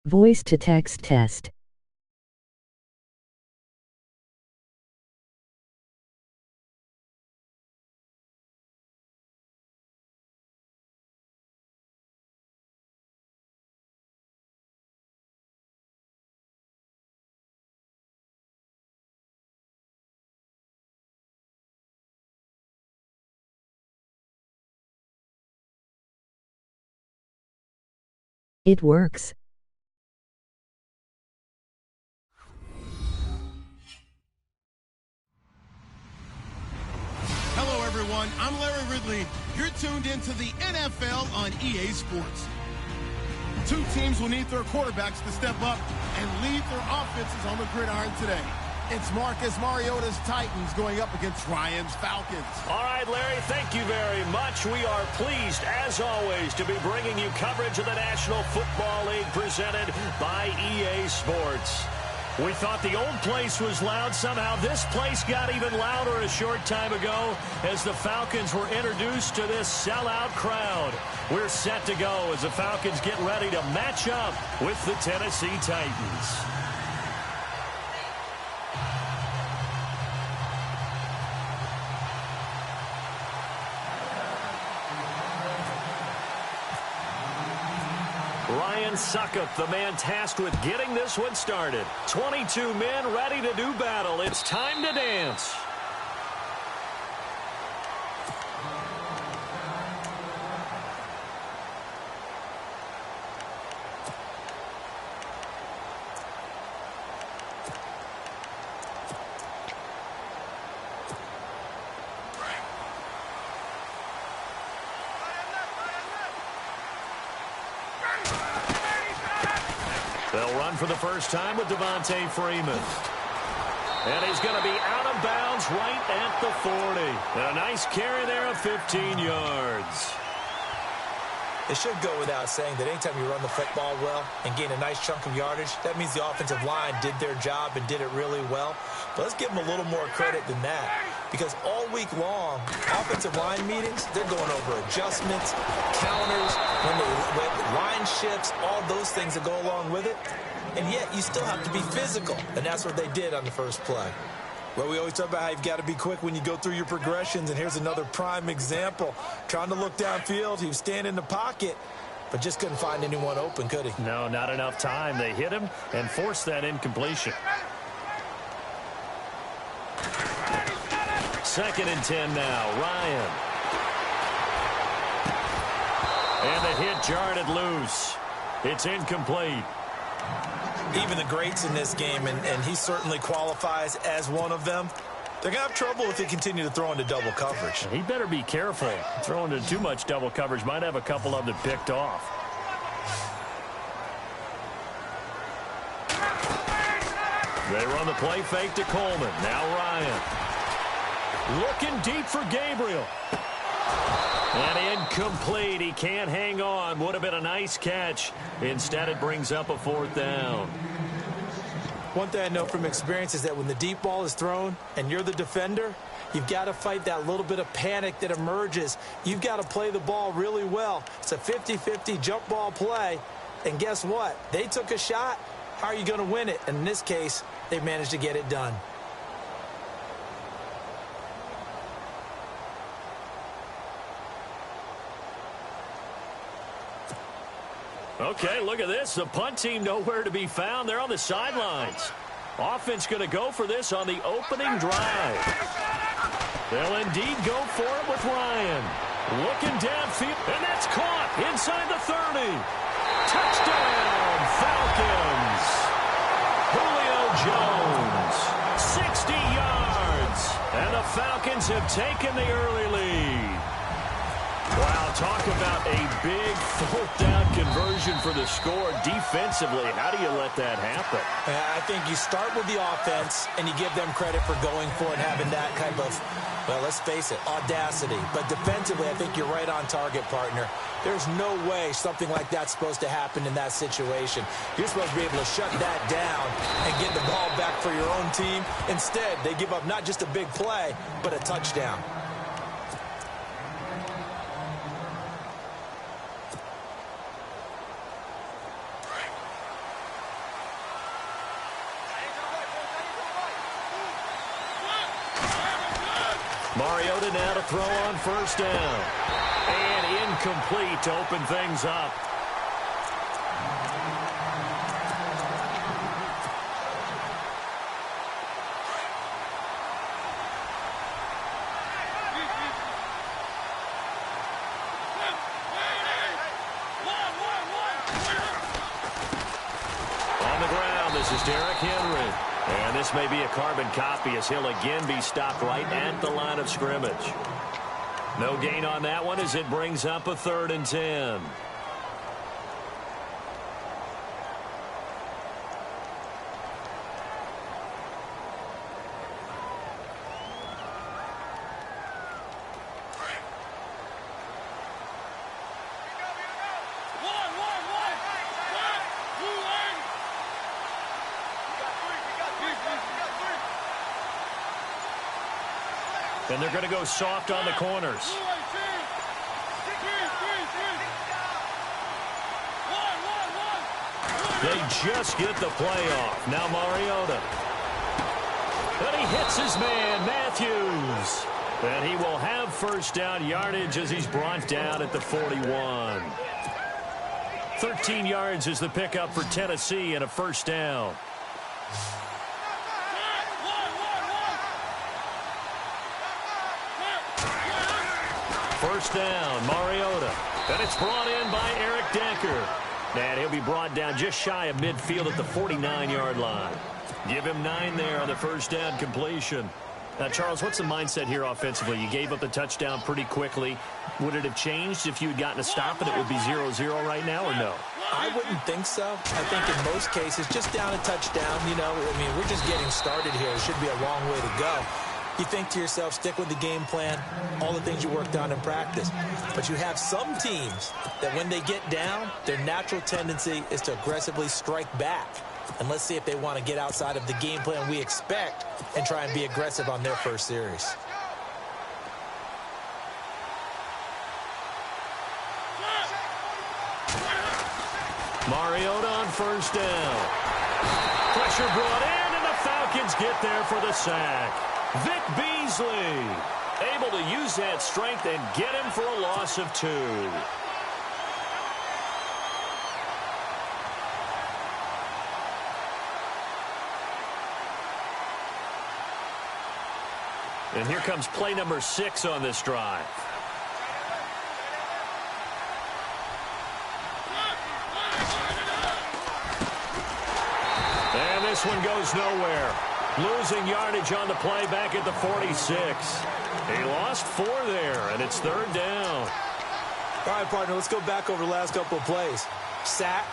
Voice-to-text test. It works. Hello, everyone. I'm Larry Ridley. You're tuned into the NFL on EA Sports. Two teams will need their quarterbacks to step up and lead their offenses on the gridiron today. It's Marcus Mariota's Titans going up against Ryan's Falcons. All right, Larry, thank you very much. We are pleased, as always, to be bringing you coverage of the National Football League presented by EA Sports. We thought the old place was loud. Somehow this place got even louder a short time ago as the Falcons were introduced to this sellout crowd. We're set to go as the Falcons get ready to match up with the Tennessee Titans. Ryan Succop, the man tasked with getting this one started. 22 men ready to do battle. It's time to dance. They'll run for the first time with Devontae Freeman. And he's going to be out of bounds right at the 40. And a nice carry there of 15 yards. It should go without saying that anytime you run the football well and gain a nice chunk of yardage, that means the offensive line did their job and did it really well. But let's give them a little more credit than that, because all week long, offensive line meetings, they're going over adjustments, counters, when line shifts, all those things that go along with it. And yet you still have to be physical, and that's what they did on the first play. Well, we always talk about how you've got to be quick when you go through your progressions, and here's another prime example. Trying to look downfield, he was standing in the pocket, but just couldn't find anyone open, could he? No, not enough time. They hit him and forced that incompletion. 2nd and 10 now. Ryan. And the hit jarred it loose. It's incomplete. Even the greats in this game, and he certainly qualifies as one of them, they're going to have trouble if they continue to throw into double coverage. He better be careful. Throwing into too much double coverage might have a couple of them picked off. They run the play fake to Coleman. Now Ryan. Looking deep for Gabriel. And incomplete. He can't hang on. Would have been a nice catch. Instead, it brings up a 4th down. One thing I know from experience is that when the deep ball is thrown and you're the defender, you've got to fight that little bit of panic that emerges. You've got to play the ball really well. It's a 50-50 jump ball play. And guess what? They took a shot. How are you going to win it? And in this case, they managed to get it done. Okay, look at this. The punt team nowhere to be found. They're on the sidelines. Offense going to go for this on the opening drive. They'll indeed go for it with Ryan. Looking downfield, and that's caught inside the 30. Touchdown, Falcons. Julio Jones, 60 yards. And the Falcons have taken the early lead. Wow, talk about a big 4th down conversion for the score. Defensively, how do you let that happen? I think you start with the offense, and you give them credit for going for it, having that type of, well, let's face it, audacity. But defensively, I think you're right on target, partner. There's no way something like that's supposed to happen in that situation. You're supposed to be able to shut that down and get the ball back for your own team. Instead, they give up not just a big play, but a touchdown. Mariota now to throw on first down. And incomplete to open things up. On the ground, this is Derrick Henry. And this may be a carbon copy as he'll again be stopped right at the line of scrimmage. No gain on that one as it brings up a 3rd and 10. And they're going to go soft on the corners. They just get the play off. Now Mariota. And he hits his man, Matthews. And he will have first down yardage as he's brought down at the 41. 13 yards is the pickup for Tennessee and a first down. First down, Mariota. And it's brought in by Eric Decker. And he'll be brought down just shy of midfield at the 49-yard line. Give him 9 there on the first down completion. Now, Charles, what's the mindset here offensively? You gave up the touchdown pretty quickly. Would it have changed if you had gotten a stop and it would be 0-0 right now, or no? I wouldn't think so. I think in most cases, just down a touchdown, you know, I mean, we're just getting started here. It should be a long way to go. You think to yourself, stick with the game plan, all the things you worked on in practice. But you have some teams that when they get down, their natural tendency is to aggressively strike back. And let's see if they want to get outside of the game plan we expect and try and be aggressive on their first series. Mariota on first down. Pressure brought in, and the Falcons get there for the sack. Vic Beasley able to use that strength and get him for a loss of 2. And here comes play number 6 on this drive. And this one goes nowhere. Losing yardage on the play back at the 46. He lost 4 there, and it's 3rd down. All right, partner, let's go back over the last couple of plays. Sack,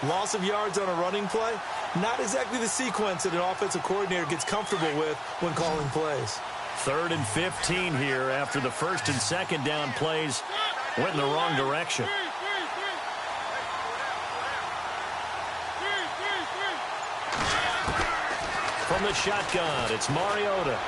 loss of yards on a running play. Not exactly the sequence that an offensive coordinator gets comfortable with when calling plays. 3rd and 15 here after the 1st and 2nd down plays went in the wrong direction. From the shotgun, it's Mariota.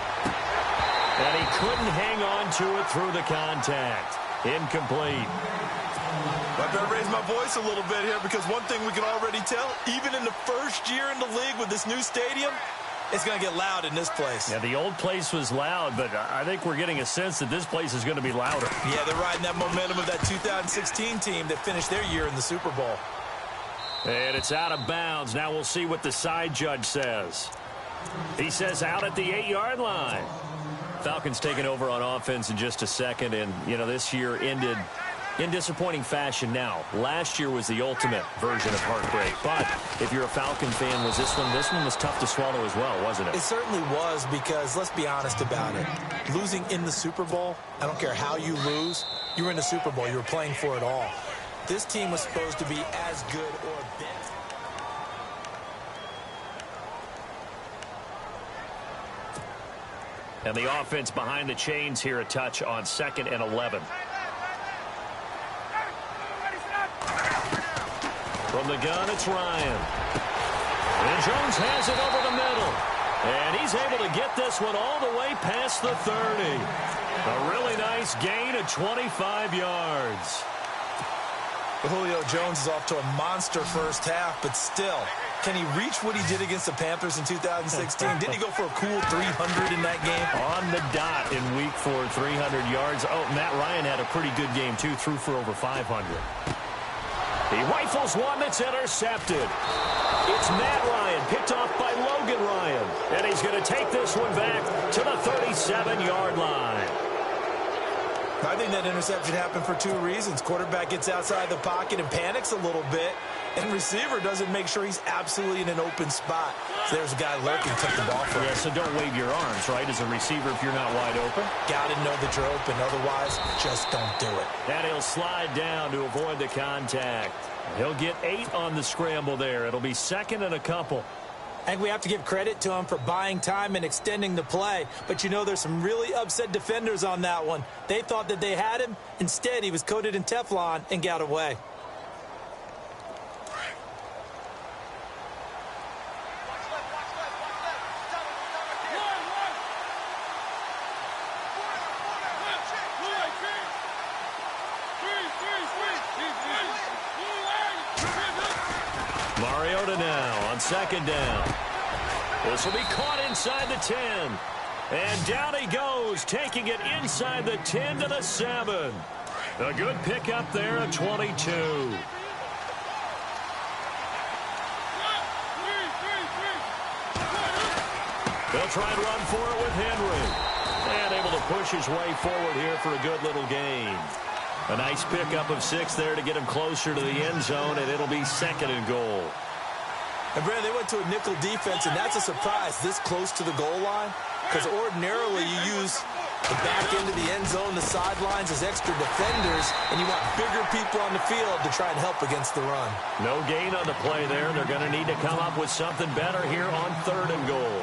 And he couldn't hang on to it through the contact. Incomplete. I better raise my voice a little bit here because one thing we can already tell, even in the first year in the league with this new stadium, it's going to get loud in this place. Yeah, the old place was loud, but I think we're getting a sense that this place is going to be louder. Yeah, they're riding that momentum of that 2016 team that finished their year in the Super Bowl. And it's out of bounds. Now we'll see what the side judge says. He says out at the 8-yard line. Falcons taking over on offense in just a second, and, you know, this year ended in disappointing fashion. Now, last year was the ultimate version of heartbreak, but if you're a Falcon fan, was this one was tough to swallow as well, wasn't it? It certainly was because, let's be honest about it, losing in the Super Bowl, I don't care how you lose, you were in the Super Bowl, you were playing for it all. This team was supposed to be as good or better. And the offense behind the chains here, a touch on 2nd and 11. From the gun, it's Ryan. And Jones has it over the middle. And he's able to get this one all the way past the 30. A really nice gain of 25 yards. Julio Jones is off to a monster first half, but still, Can he reach what he did against the Panthers in 2016? Didn't he go for a cool 300 in that game? On the dot in week 4, 300 yards. Oh, Matt Ryan had a pretty good game, too. Threw for over 500. He rifles one that's intercepted. It's Matt Ryan, picked off by Logan Ryan. And he's going to take this one back to the 37-yard line. I think that interception happened for 2 reasons. Quarterback gets outside the pocket and panics a little bit, and receiver doesn't make sure he's absolutely in an open spot. So there's a guy lurking, took the ball from him. Yeah, so don't wave your arms, right, as a receiver if you're not wide open. Got to know that you're open. Otherwise, just don't do it. And he'll slide down to avoid the contact. He'll get 8 on the scramble there. It'll be 2nd and a couple. I think we have to give credit to him for buying time and extending the play. But, you know, there's some really upset defenders on that one. They thought that they had him. Instead, he was coated in Teflon and got away. Mariota now on 2nd down. This will be caught inside the 10. And down he goes, taking it inside the 10 to the 7. A good pickup there at 22. They'll try and run for it with Henry. And able to push his way forward here for a good little gain. A nice pickup of 6 there to get him closer to the end zone, and it'll be 2nd and goal. And, Brandon, they went to a nickel defense, and that's a surprise this close to the goal line, because ordinarily you use the back end of the end zone, the sidelines as extra defenders, and you want bigger people on the field to try and help against the run. No gain on the play there. They're going to need to come up with something better here on 3rd and goal.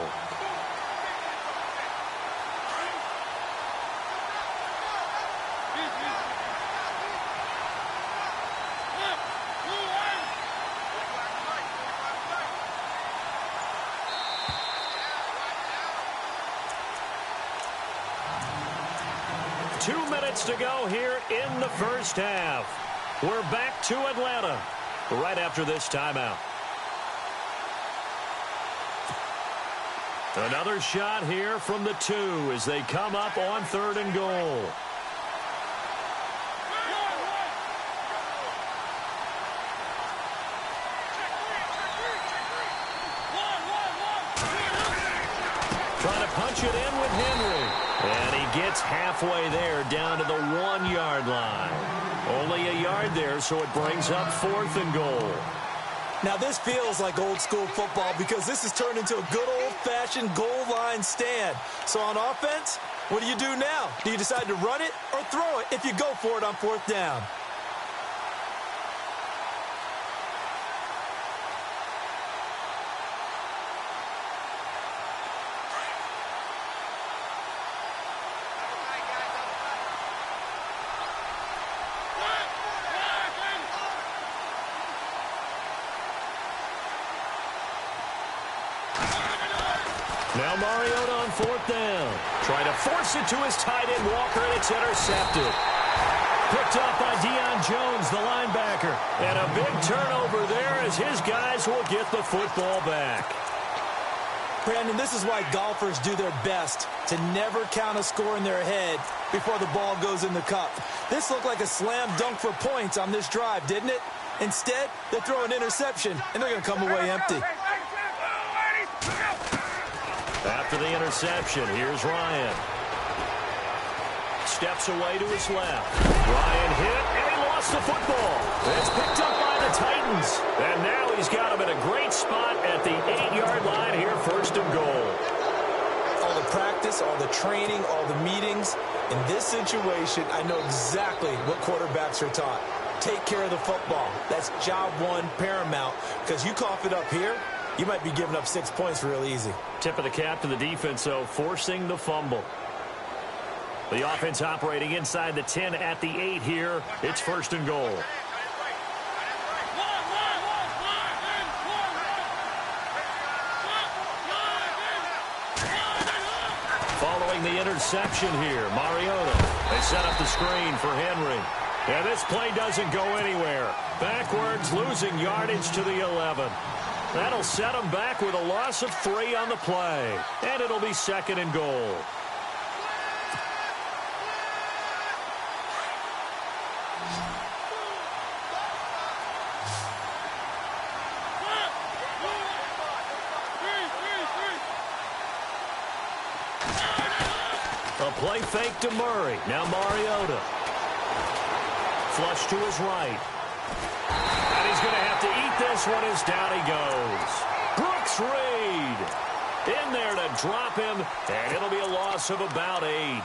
To go here in the first half. We're back to Atlanta right after this timeout. Another shot here from the 2 as they come up on 3rd and goal. Trying to punch it in with Henry. And he gets halfway there down to the 1-yard line. Only a yard there, so it brings up 4th and goal. Now, this feels like old-school football because this has turned into a good old-fashioned goal line stand. So on offense, what do you do now? Do you decide to run it or throw it if you go for it on 4th down? Now Mariota on 4th down. Trying to force it to his tight end, Walker, and it's intercepted. Picked up by Deion Jones, the linebacker. And a big turnover there as his guys will get the football back. Brandon, this is why golfers do their best to never count a score in their head before the ball goes in the cup. This looked like a slam dunk for points on this drive, didn't it? Instead, they throw an interception, and they're going to come away empty. After the interception, here's Ryan. Steps away to his left. Ryan hit, and he lost the football. It's picked up by the Titans. And now he's got him in a great spot at the 8-yard line here, 1st and goal. All the practice, all the training, all the meetings. In this situation, I know exactly what quarterbacks are taught. Take care of the football. That's job 1 paramount, because you cough it up here, you might be giving up 6 points real easy. Tip of the cap to the defense, though, forcing the fumble. The offense operating inside the 10 at the 8 here. It's 1st and goal. Following the interception here, Mariota. They set up the screen for Henry. And this play doesn't go anywhere. Backwards, losing yardage to the 11. That'll set them back with a loss of 3 on the play. And it'll be 2nd and goal. A play fake to Murray. Now Mariota. Flush to his right. And he's going to have to eat this one as down he goes. Brooks Reed in there to drop him, and it'll be a loss of about 8.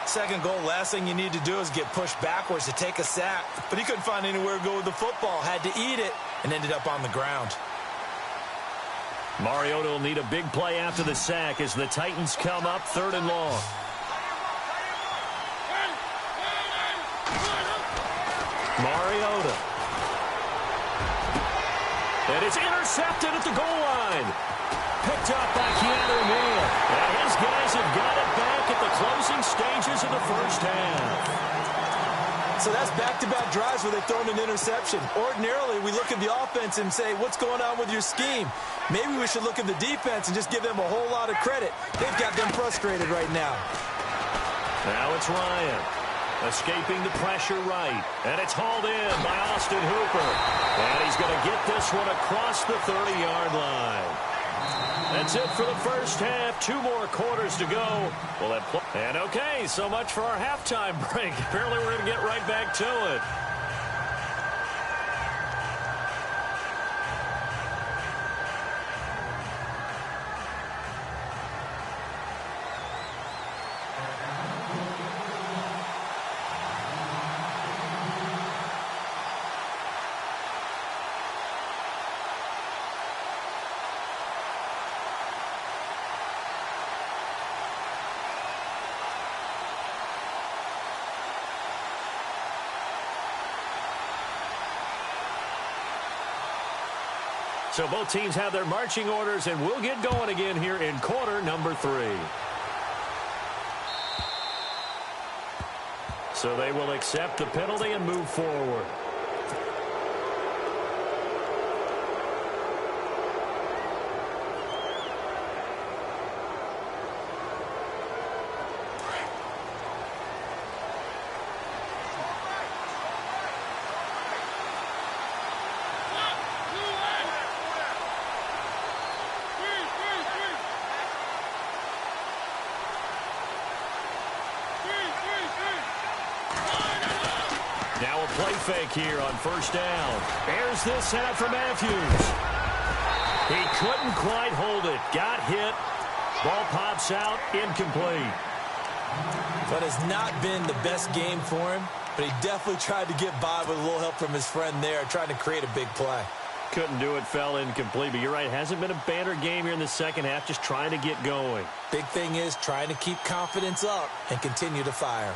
Second goal, last thing you need to do is get pushed backwards to take a sack. But he couldn't find anywhere to go with the football. Had to eat it and ended up on the ground. Mariota will need a big play after the sack as the Titans come up 3rd and long. Mariota. And it's intercepted at the goal line. Picked up by Keanu Neal. And his guys have got it back at the closing stages of the first half. So that's back-to-back drives where they've thrown an interception. Ordinarily, we look at the offense and say, what's going on with your scheme? Maybe we should look at the defense and just give them a whole lot of credit. They've got them frustrated right now. Now it's Ryan. Escaping the pressure right. And it's hauled in by Austin Hooper. And he's going to get this one across the 30-yard line. That's it for the first half. 2 more quarters to go. And okay, so much for our halftime break. Apparently we're going to get right back to it. So both teams have their marching orders, and we'll get going again here in quarter number 3. So they will accept the penalty and move forward. Now a play fake here on first down. Airs this out for Matthews. He couldn't quite hold it. Got hit. Ball pops out. Incomplete. But it's not been the best game for him, but he definitely tried to get by with a little help from his friend there, trying to create a big play. Couldn't do it, fell incomplete. But you're right, hasn't been a banner game here in the second half, just trying to get going. Big thing is trying to keep confidence up and continue to fire.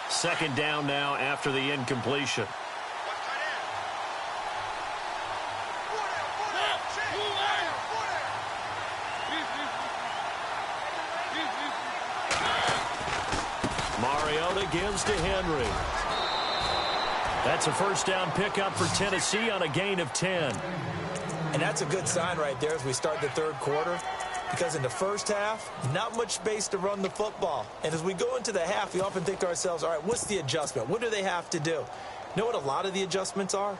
Second down now after the incompletion. Mariota gives to Henry. That's a first down pickup for Tennessee on a gain of 10. And that's a good sign right there as we start the third quarter. Because in the first half, not much space to run the football. And as we go into the half, we often think to ourselves, all right, what's the adjustment? What do they have to do? You know what a lot of the adjustments are?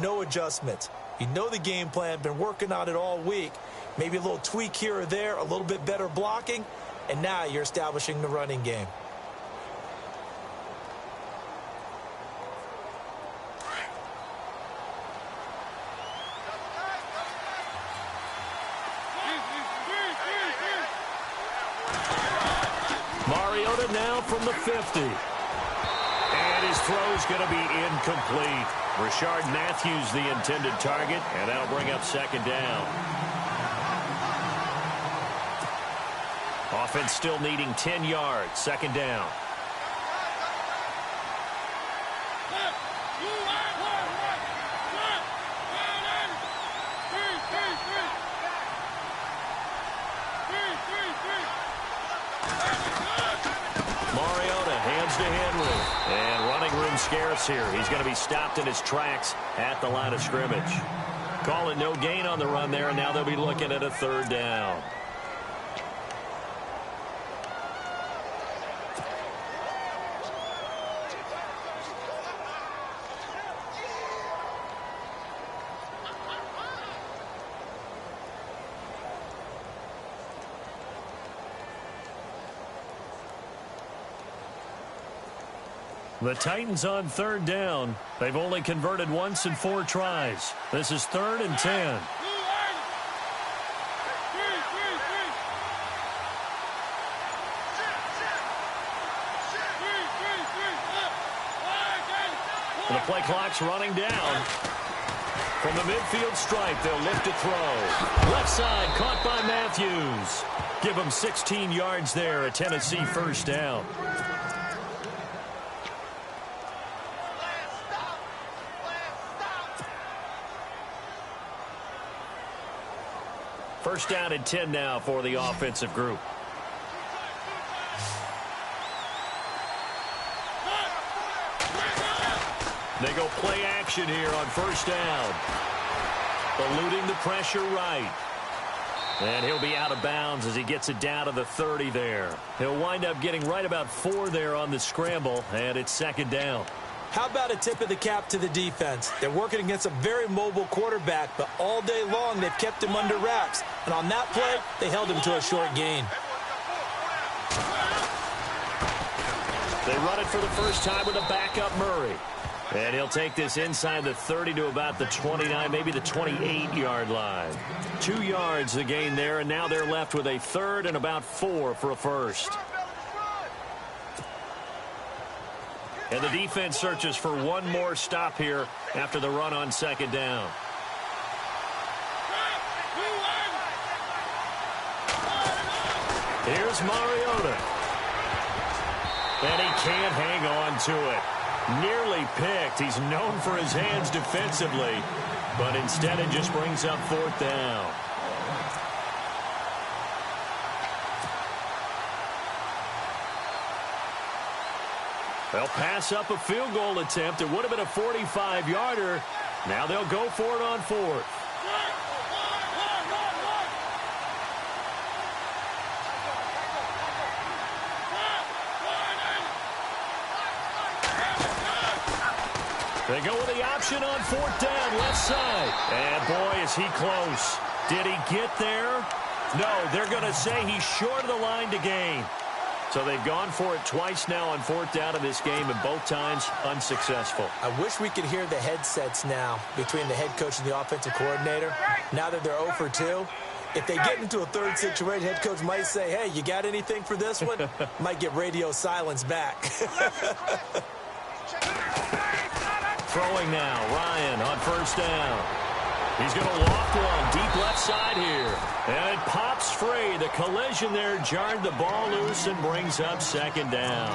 No adjustments. You know the game plan, been working on it all week. Maybe a little tweak here or there, a little bit better blocking, and now you're establishing the running game. Mariota now from the 50. And his throw's going to be incomplete. Rashard Matthews the intended target, and that'll bring up second down. Offense still needing 10 yards. Second down. scarce here. He's going to be stopped in his tracks at the line of scrimmage. Call it no gain on the run there, and now they'll be looking at a third down. The Titans on third down. They've only converted once in 4 tries. This is 3rd and 10. And the play clock's running down. From the midfield stripe, they'll look to throw. Left side, caught by Matthews. Give him 16 yards there, a Tennessee first down. First down and 10 now for the offensive group. They go play action here on first down. Eluding the pressure right. And he'll be out of bounds as he gets it down to the 30 there. He'll wind up getting right about 4 there on the scramble, and it's 2nd down. How about a tip of the cap to the defense? They're working against a very mobile quarterback, but all day long they've kept him under wraps. And on that play, they held him to a short gain. They run it for the first time with a backup Murray. And he'll take this inside the 30 to about the 29, maybe the 28-yard line. 2 yards the gain there, and now they're left with a 3rd and about 4 for a first. And the defense searches for one more stop here after the run on 2nd down. Here's Mariota. And he can't hang on to it. Nearly picked. He's known for his hands defensively, but instead it just brings up 4th down. They'll pass up a field goal attempt. It would have been a 45-yarder. Now they'll go for it on 4th. They go with the option on 4th down, left side. And boy, is he close. Did he get there? No, they're going to say he's short of the line to gain. So they've gone for it twice now on 4th down in this game, and both times unsuccessful. I wish we could hear the headsets now between the head coach and the offensive coordinator. Now that they're 0 for 2, if they get into a third situation, head coach might say, hey, you got anything for this one? Might get radio silence back. Throwing now, Ryan on 1st down. He's going to loft one deep left side here. And it pops free. The collision there jarred the ball loose and brings up 2nd down.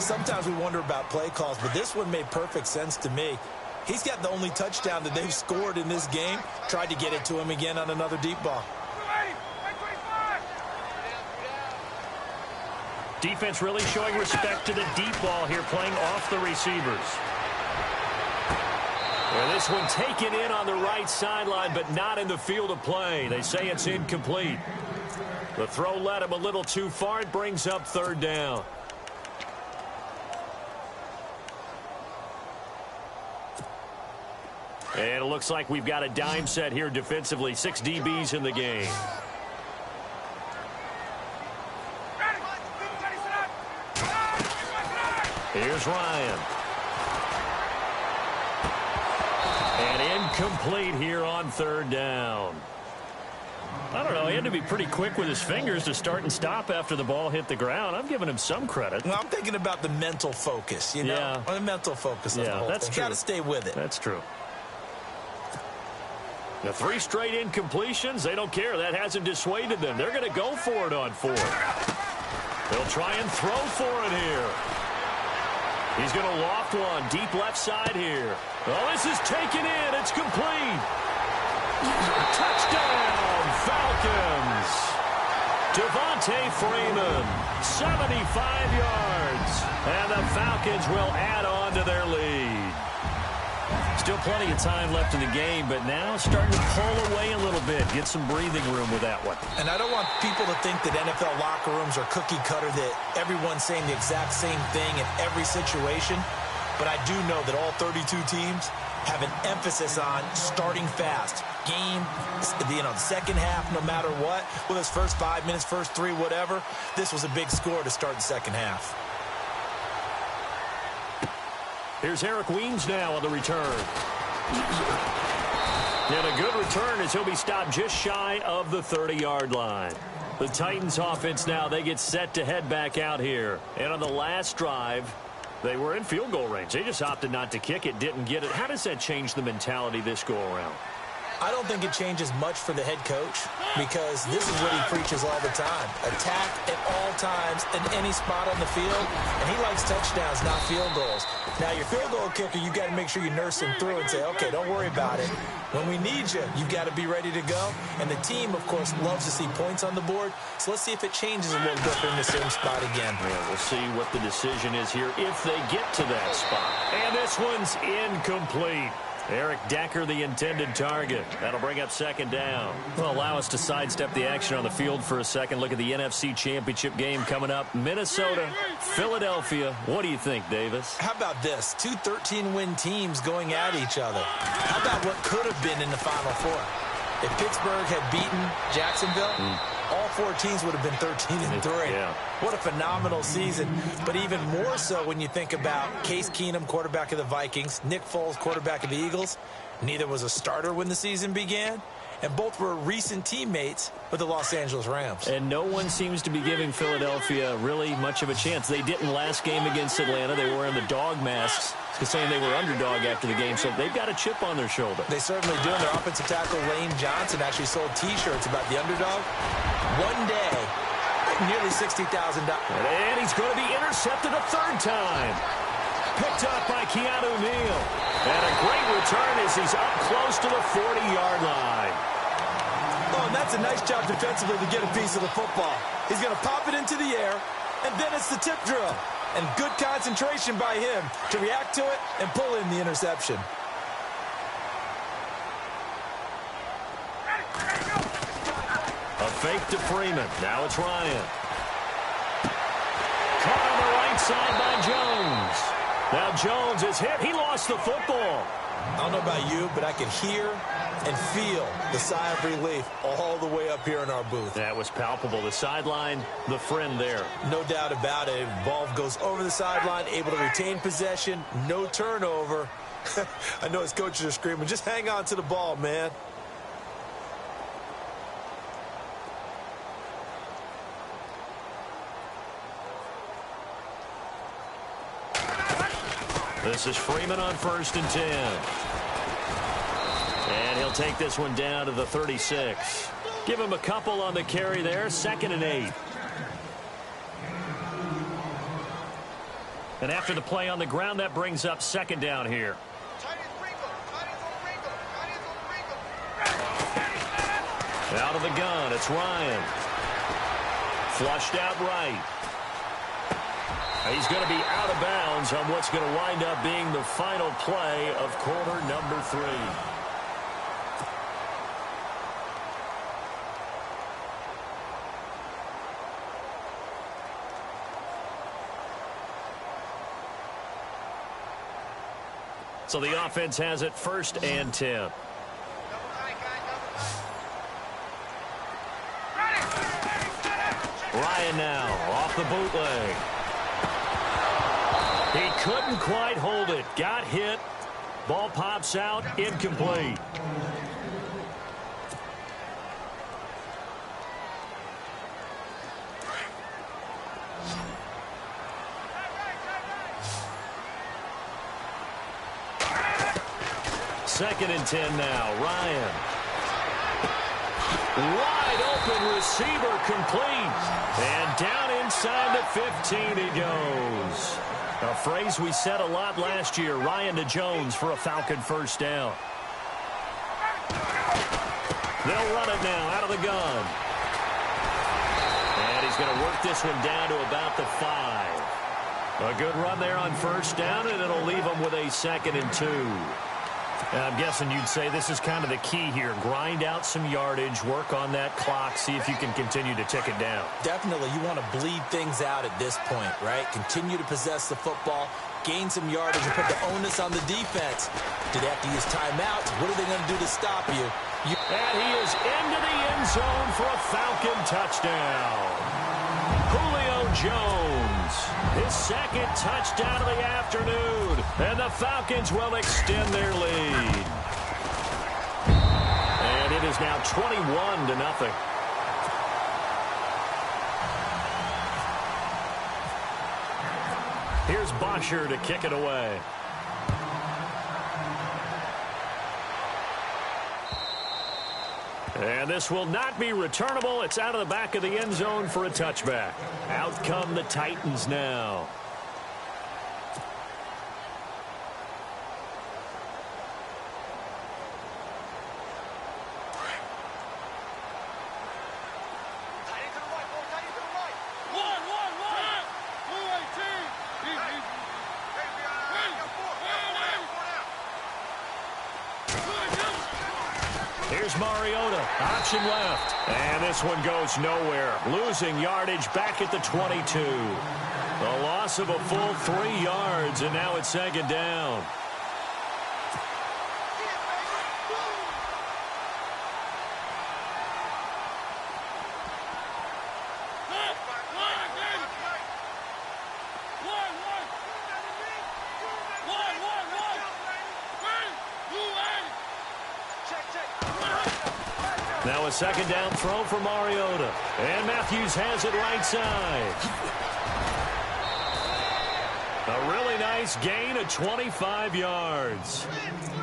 Sometimes we wonder about play calls, but this one made perfect sense to me. He's got the only touchdown that they've scored in this game. Tried to get it to him again on another deep ball. Defense really showing respect to the deep ball here, playing off the receivers. Well, this one taken in on the right sideline, but not in the field of play. They say it's incomplete. The throw led him a little too far. It brings up 3rd down. And it looks like we've got a dime set here defensively. 6 DBs in the game. Here's Ryan. And incomplete here on 3rd down. I don't know. He had to be pretty quick with his fingers to start and stop after the ball hit the ground. I'm giving him some credit. Well, I'm thinking about the mental focus, you know? Yeah. The mental focus of the whole that's thing. true. Got to stay with it. That's true. The 3 straight incompletions, they don't care. That hasn't dissuaded them. They're going to go for it on 4th. They'll try and throw for it here. He's going to loft one deep left side here. Oh, this is taken in. It's complete. Touchdown, Falcons. Devontae Freeman, 75 yards. And the Falcons will add on to their lead. Still plenty of time left in the game, but now starting to pull away a little bit. Get some breathing room with that one. And I don't want people to think that NFL locker rooms are cookie cutter, that everyone's saying the exact same thing in every situation. But I do know that all 32 teams have an emphasis on starting fast. Game, the second half, no matter what. Whether it's first 5 minutes, first 3, whatever. This was a big score to start the second half. Here's Eric Weems now on the return. And a good return as he'll be stopped just shy of the 30-yard line. The Titans offense now, they get set to head back out here. And on the last drive, they were in field goal range. They just opted not to kick it, didn't get it. How does that change the mentality this go-around? I don't think it changes much for the head coach because this is what he preaches all the time. Attack at all times in any spot on the field, and he likes touchdowns, not field goals. Now, your field goal kicker, you got to make sure you nurse him through and say, okay, don't worry about it. When we need you, you've got to be ready to go. And the team, of course, loves to see points on the board. So let's see if it changes a little bit in the same spot again. Yeah, we'll see what the decision is here if they get to that spot. And this one's incomplete. Eric Decker, the intended target. That'll bring up second down. Well, allow us to sidestep the action on the field for a second. Look at the NFC Championship game coming up. Minnesota, Philadelphia. What do you think, Davis? How about this? 2 13-win teams going at each other. How about what could have been in the Final Four? If Pittsburgh had beaten Jacksonville, all 4 teams would have been 13-3. Yeah. What a phenomenal season. But even more so when you think about Case Keenum, quarterback of the Vikings, Nick Foles, quarterback of the Eagles. Neither was a starter when the season began. And both were recent teammates with the Los Angeles Rams. And no one seems to be giving Philadelphia really much of a chance. They didn't last game against Atlanta. They were wearing the dog masks, saying they were underdog after the game. So they've got a chip on their shoulder. They certainly do. And their offensive tackle, Lane Johnson, actually sold T-shirts about the underdog. One day, nearly $60,000. And he's going to be intercepted a third time. Picked up by Keanu Neal. And a great return as he's up close to the 40-yard line. Oh, and that's a nice job defensively to get a piece of the football. He's going to pop it into the air, and then it's the tip drill. And good concentration by him to react to it and pull in the interception. A fake to Freeman. Now it's Ryan. Caught on the right side by Jones. Now Jones is hit. He lost the football. I don't know about you, but I can hear and feel the sigh of relief all the way up here in our booth. That was palpable. The sideline, the friend there. No doubt about it. Ball goes over the sideline, able to retain possession, no turnover. I know his coaches are screaming, just hang on to the ball, man. This is Freeman on 1st and 10. And he'll take this one down to the 36. Give him a couple on the carry there. 2nd and 8. And after the play on the ground, that brings up 2nd down here. Out of the gun, it's Ryan. Flushed out right. He's going to be out of bounds on what's going to wind up being the final play of quarter number 3. So the offense has it 1st and 10. Ryan now off the bootleg. He couldn't quite hold it. Got hit. Ball pops out. Incomplete. Second and 10 now. Ryan. Wide open receiver complete. And down inside the 15 he goes. A phrase we said a lot last year. Ryan to Jones for a Falcon first down. They'll run it now out of the gun. he's going to work this one down to about the 5. A good run there on first down, and it'll leave him with a 2nd and 2. I'm guessing you'd say this is kind of the key here. Grind out some yardage, work on that clock, see if you can continue to tick it down. Definitely, you want to bleed things out at this point, right? Continue to possess the football, gain some yardage, and put the onus on the defense. Do they have to use timeouts? What are they going to do to stop you? And he is into the end zone for a Falcon touchdown. Julio Jones, his 2nd touchdown of the afternoon, and the Falcons will extend their lead. And it is now 21-0. Here's Bosher to kick it away. And this will not be returnable. It's out of the back of the end zone for a touchback. Out come the Titans now. Here's Mariota, option left, and this one goes nowhere. Losing yardage back at the 22. A loss of a full 3 yards, and now it's 2nd down. Now a 2nd down throw for Mariota. And Matthews has it right side. A really nice gain of 25 yards.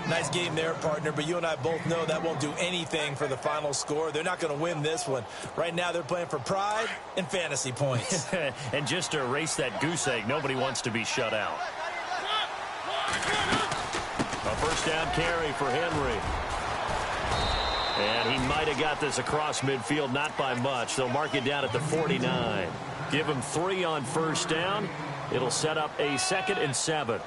Nice game there, partner, but you and I both know that won't do anything for the final score. They're not going to win this one. Right now they're playing for pride and fantasy points. And just to erase that goose egg, nobody wants to be shut out. A first down carry for Henry. And he might have got this across midfield, not by much. They'll mark it down at the 49. Give him 3 on first down. It'll set up a 2nd and 7.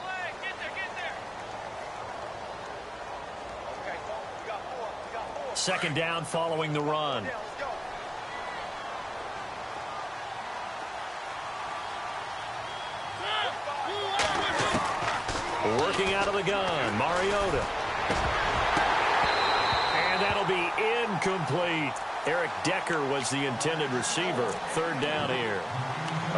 Second down following the run. Working out of the gun, Mariota. And that'll be incomplete. Eric Decker was the intended receiver. 3rd down here.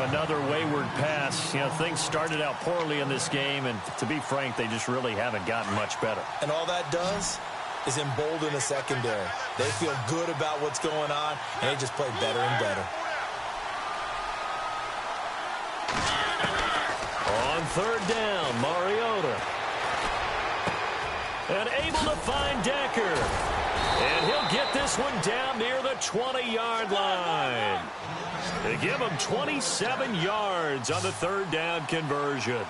Another wayward pass. You know, things started out poorly in this game, and to be frank, they just really haven't gotten much better. And all that does is embolden the secondary. They feel good about what's going on, and they just play better and better. On 3rd down, Mariota. And able to find Decker. And he'll get this one down near the 20-yard line. They give him 27 yards on the 3rd down conversion.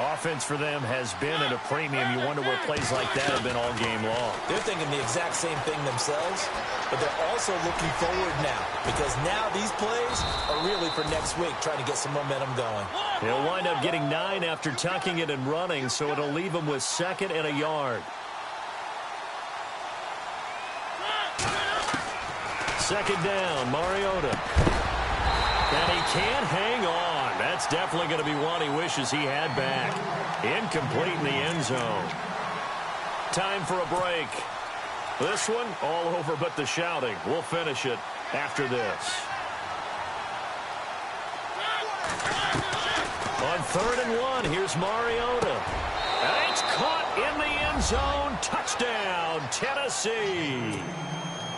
Offense for them has been at a premium. You wonder where plays like that have been all game long. They're thinking the exact same thing themselves, but they're also looking forward now, because now these plays are really for next week, trying to get some momentum going. He'll wind up getting 9 after tucking it and running, so it'll leave him with 2nd and a yard. 2nd down, Mariota. And he can't hang on. That's definitely going to be one he wishes he had back. Incomplete in the end zone. Time for a break. This one all over but the shouting. We'll finish it after this. On 3rd and 1, here's Mariota. And it's caught in the end zone. Touchdown, Tennessee.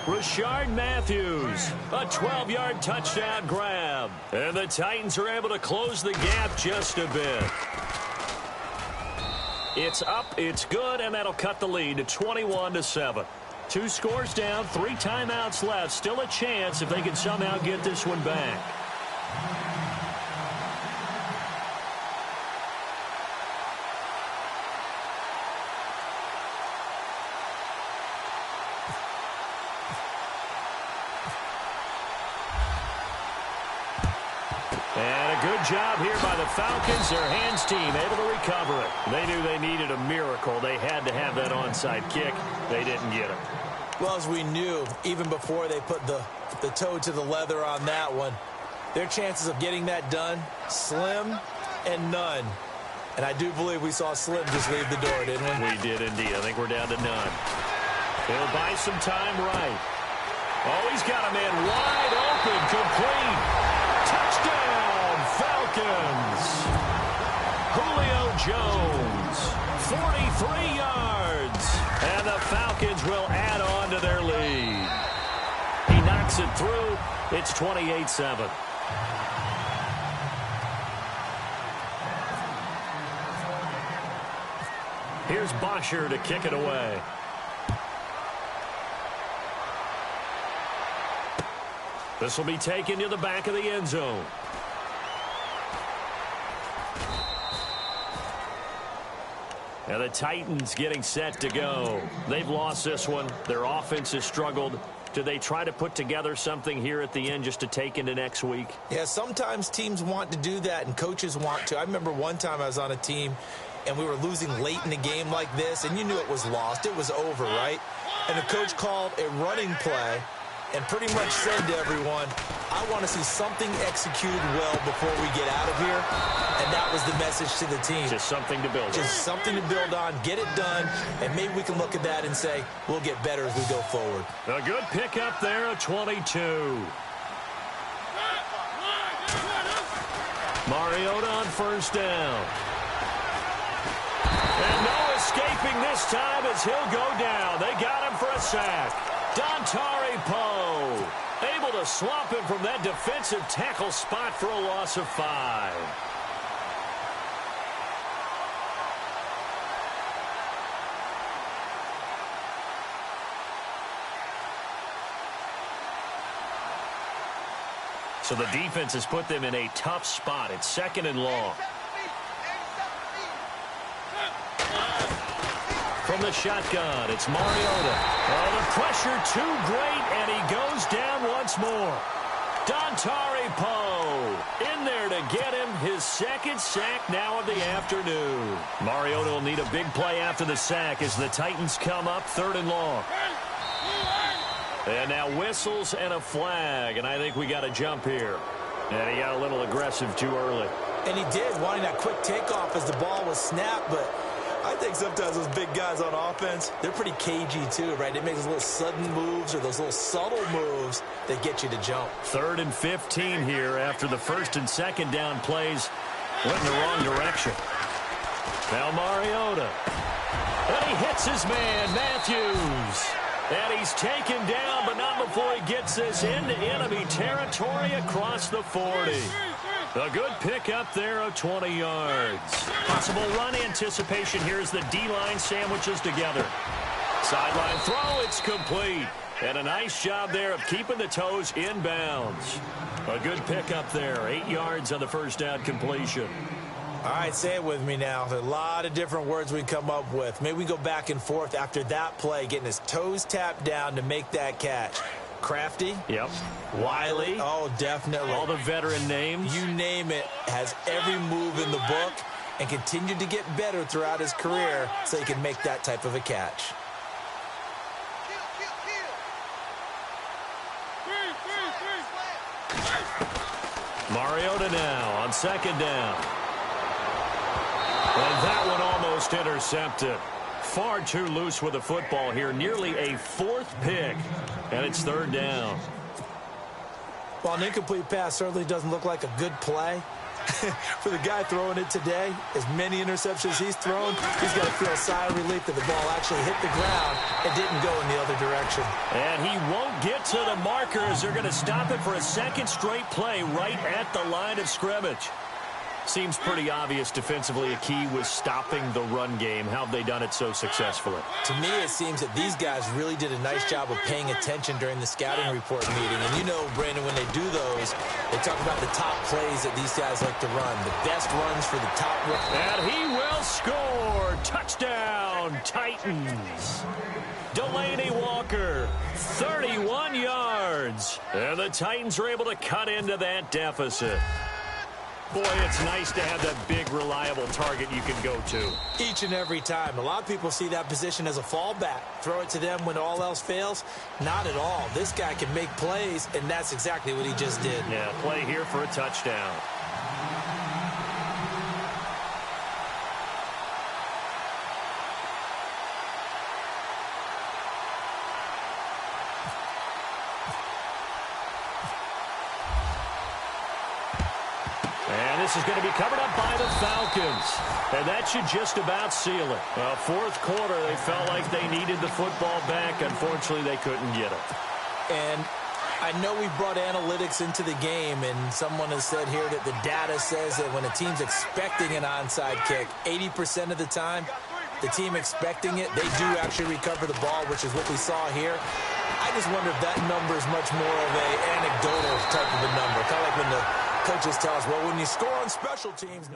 Rashard Matthews, a 12-yard touchdown grab. And the Titans are able to close the gap just a bit. It's up, it's good, and that'll cut the lead to 21-7. 2 scores down, 3 timeouts left. Still a chance if they can somehow get this one back. Good job here by the Falcons. Their hands team able to recover it. They knew they needed a miracle. They had to have that onside kick. They didn't get it. Well, as we knew, even before they put the toe to the leather on that one, their chances of getting that done, slim and none. And I do believe we saw Slim just leave the door, didn't we? We did indeed. I think we're down to none. He'll buy some time right. Oh, he's got a man wide open, complete. Touchdown, Falcons. Julio Jones, 43 yards. And the Falcons will add on to their lead. He knocks it through. It's 28-7. Here's Bosher to kick it away. This will be taken to the back of the end zone. And the Titans getting set to go. They've lost this one. Their offense has struggled. Do they try to put together something here at the end just to take into next week? Yeah, sometimes teams want to do that and coaches want to. I remember one time I was on a team and we were losing late in the game like this, and you knew it was lost. It was over, right? And the coach called a running play and pretty much said to everyone, I want to see something executed well before we get out of here. And that was the message to the team. Just something to build on. Just something to build on, get it done, and maybe we can look at that and say, we'll get better as we go forward. A good pickup there at 22. Mariota on first down. And no escaping this time as he'll go down. They got him for a sack. Dontari Poe able to swamp him from that defensive tackle spot for a loss of 5. So the defense has put them in a tough spot. It's 2nd and long. From the shotgun, it's Mariota. Oh, the pressure too great, and he goes down once more. Dontari Poe in there to get him his 2nd sack now of the afternoon. Mariota will need a big play after the sack as the Titans come up 3rd and long. And now whistles and a flag, and I think we got a jump here. And he got a little aggressive too early. And he did, wanting that quick takeoff as the ball was snapped, but I think sometimes those big guys on offense, they're pretty cagey too, right? They make those little sudden moves or those little subtle moves that get you to jump. 3rd and 15 here after the 1st and 2nd down plays went in the wrong direction. Now Mariota. And he hits his man, Matthews. And he's taken down, but not before he gets this into enemy territory across the 40. A good pick up there of 20 yards. Possible run anticipation here as the D-line sandwiches together. Sideline throw, it's complete. And a nice job there of keeping the toes in bounds. A good pick up there, 8 yards on the first down completion. All right, say it with me now. There's a lot of different words we come up with. Maybe we go back and forth after that play, getting his toes tapped down to make that catch. Crafty. Yep. Wiley. Oh, definitely. All the veteran names. You name it. Has every move in the book and continued to get better throughout his career so he can make that type of a catch. Mariota now on 2nd down. And that one almost intercepted. Far too loose with the football here. Nearly a 4th pick. And it's 3rd down. Well, an incomplete pass certainly doesn't look like a good play. For the guy throwing it today, as many interceptions he's thrown, he's got to feel a sigh of relief that the ball actually hit the ground and didn't go in the other direction. And he won't get to the markers. They're going to stop it for a 2nd straight play right at the line of scrimmage. Seems pretty obvious defensively a key was stopping the run game. How have they done it so successfully? To me, it seems that these guys really did a nice job of paying attention during the scouting report meeting. And you know, Brandon, when they do those, they talk about the top plays that these guys like to run, the best runs for the top. And he will score. Touchdown, Titans. Delaney Walker, 31 yards. And the Titans are able to cut into that deficit. Boy, it's nice to have that big, reliable target you can go to. Each and every time. A lot of people see that position as a fallback. Throw it to them when all else fails. Not at all. This guy can make plays, and that's exactly what he just did. Yeah, play here for a touchdown. And this is going to be covered up by the Falcons. And that should just about seal it. Well, fourth quarter, they felt like they needed the football back. Unfortunately, they couldn't get it. And I know we brought analytics into the game, and someone has said here that the data says that when a team's expecting an onside kick, 80% of the time, the team expecting it, they do actually recover the ball, which is what we saw here. I just wonder if that number is much more of an anecdotal type of a number, kind of like when the coaches tell us, well, when you score on special teams...